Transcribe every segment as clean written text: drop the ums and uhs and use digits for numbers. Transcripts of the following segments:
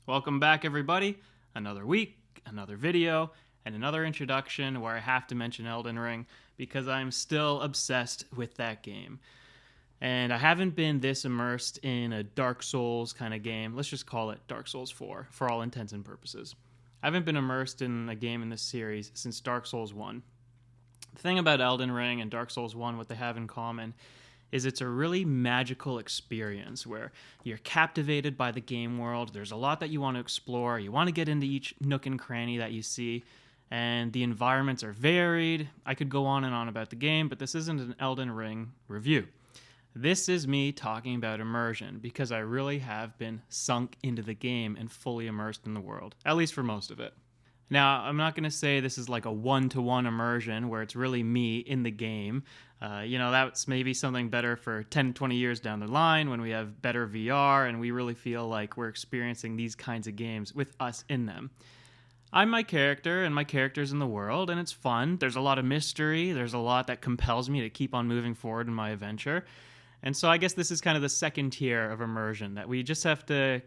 Welcome back, everybody. Another week, another video, and another introduction where I have to mention Elden Ring because I'm still obsessed with that game. And I haven't been this immersed in a Dark Souls kind of game. Let's just call it Dark Souls 4 for all intents and purposes. I haven't been immersed in a game in this series since Dark Souls 1. The thing about Elden Ring and Dark Souls 1, what they have in common, is it's a really magical experience where you're captivated by the game world. There's a lot that you want to explore. You want to get into each nook and cranny that you see, and the environments are varied. I could go on and on about the game, but this isn't an Elden Ring review. This is me talking about immersion because I really have been sunk into the game and fully immersed in the world, at least for most of it. Now, I'm not going to say this is like a one-to-one immersion where it's really me in the game. That's maybe something better for 10, 20 years down the line when we have better VR and we really feel like we're experiencing these kinds of games with us in them. I'm my character and my character's in the world, and it's fun. There's a lot of mystery. There's a lot that compels me to keep on moving forward in my adventure. And so I guess this is kind of the second tier of immersion that we just have to,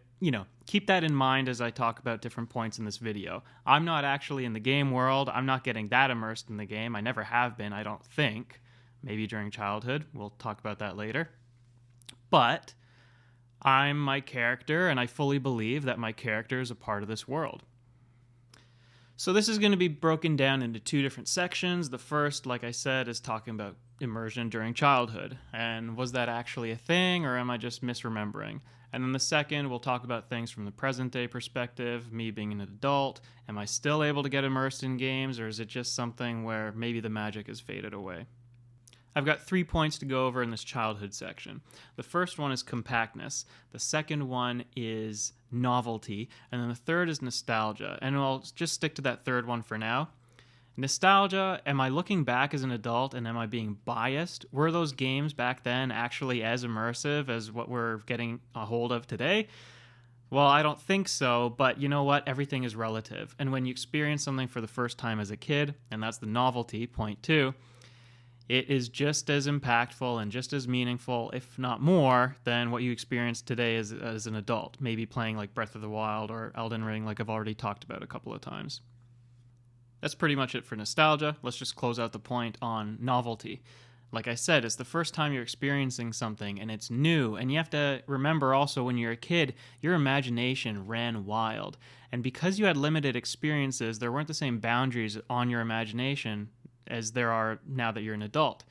keep that in mind as I talk about different points in this video. I'm not actually in the game world. I'm not getting that immersed in the game. I never have been, I don't think. Maybe during childhood. We'll talk about that later. But I'm my character, and I fully believe that my character is a part of this world. So this is going to be broken down into two different sections. The first, like I said, is talking about immersion during childhood. And was that actually a thing, or am I just misremembering? And then the second, we'll talk about things from the present day perspective, me being an adult. Am I still able to get immersed in games, or is it just something where maybe the magic has faded away? I've got 3 points to go over in this childhood section. The first one is compactness. The second one is novelty. And then the third is nostalgia. And I'll just stick to that third one for now. Nostalgia, am I looking back as an adult and am I being biased? Were those games back then actually as immersive as what we're getting a hold of today? Well, I don't think so, but you know what? Everything is relative. And when you experience something for the first time as a kid, and that's the novelty, point 2, it is just as impactful and just as meaningful, if not more, than what you experience today as an adult. Maybe playing like Breath of the Wild or Elden Ring, like I've already talked about a couple of times. That's pretty much it for nostalgia. Let's just close out the point on novelty. Like I said, it's the first time you're experiencing something and it's new. And you have to remember also when you're a kid, your imagination ran wild. And because you had limited experiences, there weren't the same boundaries on your imagination as there are now that you're an adult.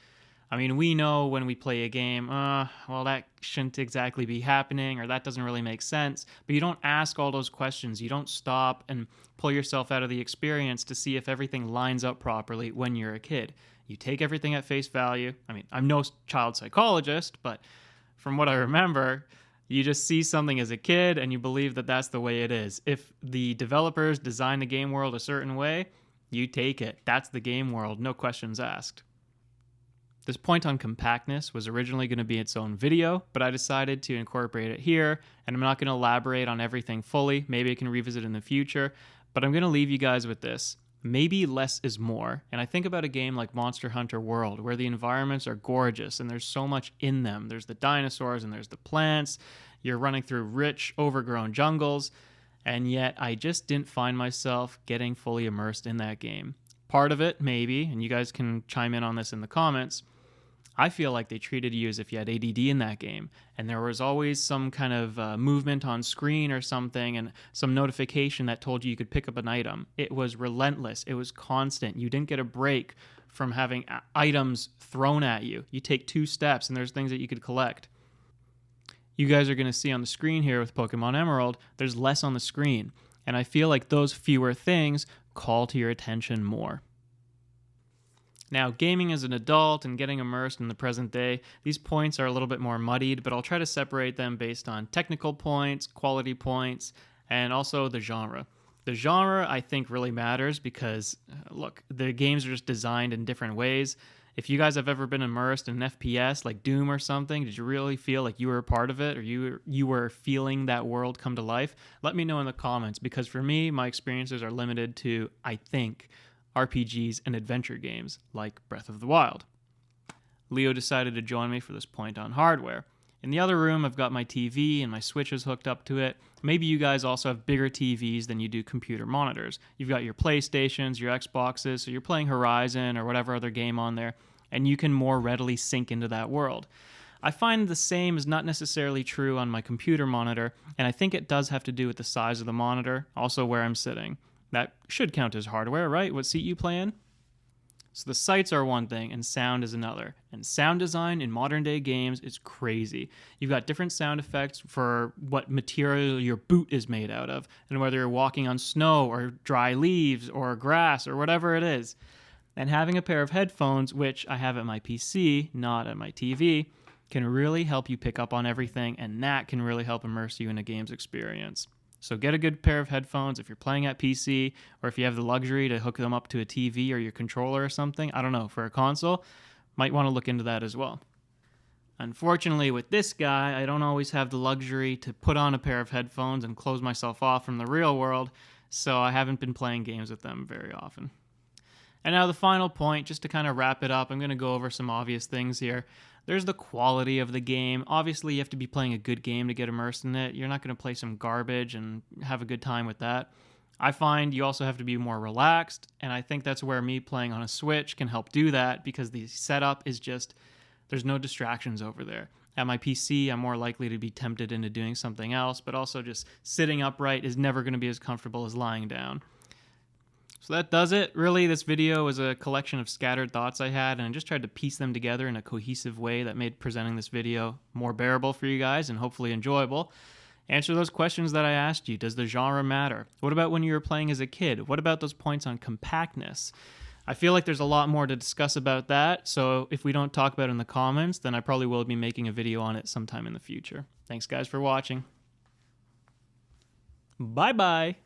I mean, we know when we play a game, that shouldn't exactly be happening, or that doesn't really make sense. But you don't ask all those questions. You don't stop and pull yourself out of the experience to see if everything lines up properly when you're a kid. You take everything at face value. I mean, I'm no child psychologist, but from what I remember, you just see something as a kid and you believe that that's the way it is. If the developers design the game world a certain way, you take it. That's the game world, no questions asked. This point on compactness was originally going to be its own video, but I decided to incorporate it here, and I'm not going to elaborate on everything fully. Maybe I can revisit in the future, but I'm going to leave you guys with this. Maybe less is more. And I think about a game like Monster Hunter World, where the environments are gorgeous and there's so much in them. There's the dinosaurs and there's the plants. You're running through rich, overgrown jungles. And yet I just didn't find myself getting fully immersed in that game. Part of it, maybe, and you guys can chime in on this in the comments, I feel like they treated you as if you had ADD in that game. And there was always some kind of movement on screen or something and some notification that told you could pick up an item. It was relentless. It was constant. You didn't get a break from having items thrown at you. You take 2 steps and there's things that you could collect. You guys are going to see on the screen here with Pokemon Emerald, there's less on the screen. And I feel like those fewer things call to your attention more. Now, gaming as an adult and getting immersed in the present day, these points are a little bit more muddied, but I'll try to separate them based on technical points, quality points, and also the genre. The genre, I think, really matters because, look, the games are just designed in different ways. If you guys have ever been immersed in an FPS like Doom or something, did you really feel like you were a part of it or you were feeling that world come to life? Let me know in the comments because for me, my experiences are limited to, I think, RPGs and adventure games like Breath of the Wild. Leo decided to join me for this point on hardware. In the other room, I've got my TV and my switches hooked up to it. Maybe you guys also have bigger TVs than you do computer monitors. You've got your PlayStations, your Xboxes, so you're playing Horizon or whatever other game on there, and you can more readily sink into that world. I find the same is not necessarily true on my computer monitor, and I think it does have to do with the size of the monitor, also where I'm sitting. That should count as hardware, right? What seat you play in? So the sights are one thing and sound is another. And sound design in modern day games is crazy. You've got different sound effects for what material your boot is made out of, and whether you're walking on snow or dry leaves or grass or whatever it is. And having a pair of headphones, which I have at my PC, not at my TV, can really help you pick up on everything, and that can really help immerse you in a game's experience. So get a good pair of headphones if you're playing at PC, or if you have the luxury to hook them up to a TV or your controller or something. I don't know, for a console, might want to look into that as well. Unfortunately, with this guy, I don't always have the luxury to put on a pair of headphones and close myself off from the real world, so I haven't been playing games with them very often. And now the final point, just to kind of wrap it up, I'm going to go over some obvious things here. There's the quality of the game. Obviously, you have to be playing a good game to get immersed in it. You're not going to play some garbage and have a good time with that. I find you also have to be more relaxed, and I think that's where me playing on a Switch can help do that, because the setup is just, there's no distractions over there. At my PC, I'm more likely to be tempted into doing something else, but also just sitting upright is never going to be as comfortable as lying down. So that does it. Really, this video was a collection of scattered thoughts I had, and I just tried to piece them together in a cohesive way that made presenting this video more bearable for you guys and hopefully enjoyable. Answer those questions that I asked you. Does the genre matter? What about when you were playing as a kid? What about those points on compactness? I feel like there's a lot more to discuss about that, so if we don't talk about it in the comments, then I probably will be making a video on it sometime in the future. Thanks guys for watching. Bye-bye!